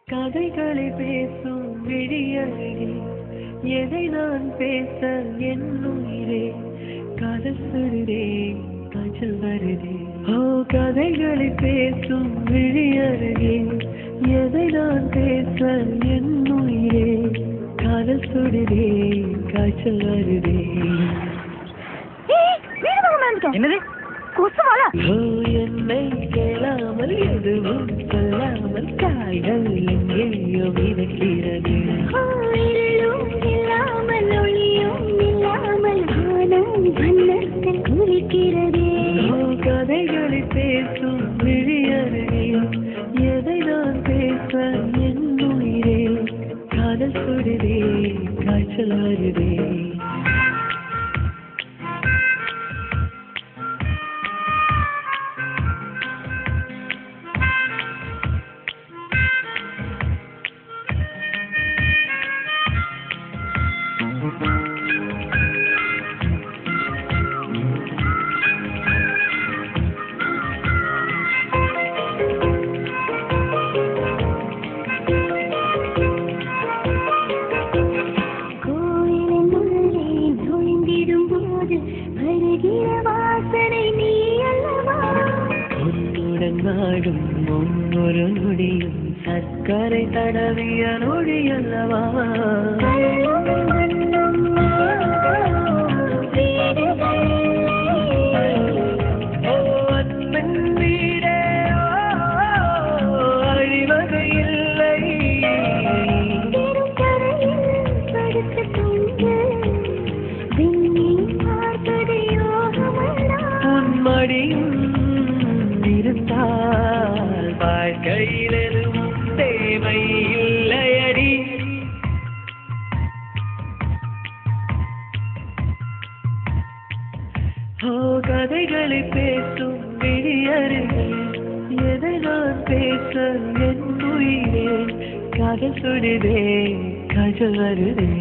கதைகளை பேசும் விழியழகே எதை நான் பேச என் உயிரே காதல் சுடுதே காய்ச்சல் வருதே ஓ கதைகளை பேசும் விழியழகே எதை நான் பேச என் உயிரே காதல் சுடுதே காய்ச்சல் வருதே என்னது கொசுவாளா என்னை கேளாமல் எதுவும் சொல்லாமல் காய்கள் எங்கேயோ மிதக்கிறது இல்லாமல் ஒளியும் இல்லாமல் வானம் வண்ணத்தில் குறிக்கிறதே கதைகளை பேசும் விழியருகே எதை நான் பேச என் உயிரே காதல் சுடுதே காய்ச்சல் வருதே நாடும் ஒவ்வொரு நொடியும் சர்க்கரை தடவிய நொடி அல்லவா அன்பின் வீடே அழிவது இல்லை உன்மடியும் இருந்தால் வாழ்க்கையில் எதுவும் தேவை இல்லையடி ஓ கதைகளை பேசும் விழியருகே எதை நான் பேச என் உயிரே காதல் சுடுதே காய்ச்சல் வருதே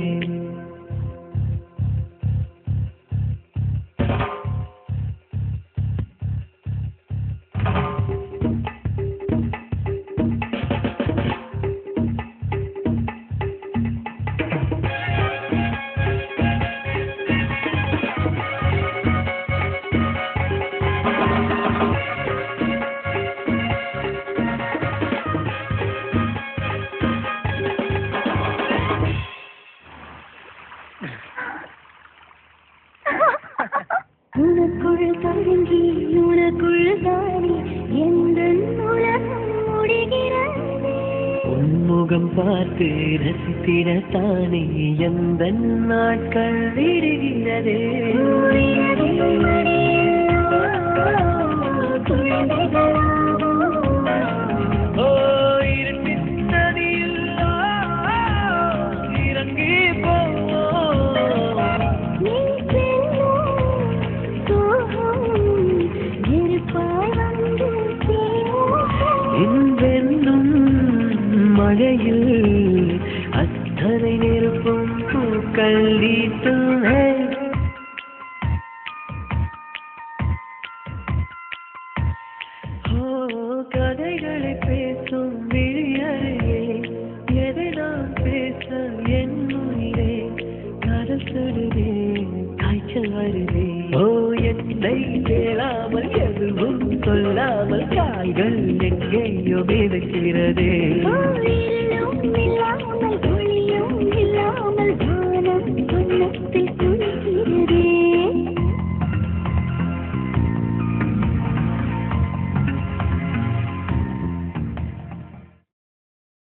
உனக்குள் தங்கி உனக்குள் தானே எந்த உலகம் முடிகிறது உன்முகம் பார்த்து ரசித்திடத்தானே எந்த நாட்கள் விடுகிறதே ஓ இருட்டின் நதியில் இறங்கி போ மழையில் அத்தனை நெருப்பும் பூக்கள் வீசுமே ஓ கதைகளை பேசும் விழியருகே எதை நான் பேச என் உயிரே காதல் சுடுதே காய்ச்சல் வருதே ஓ என்னை கேளாமல் எதுவும் சொல்லாமல் கால்கள் எங்கேயோ மிதக்கிறதே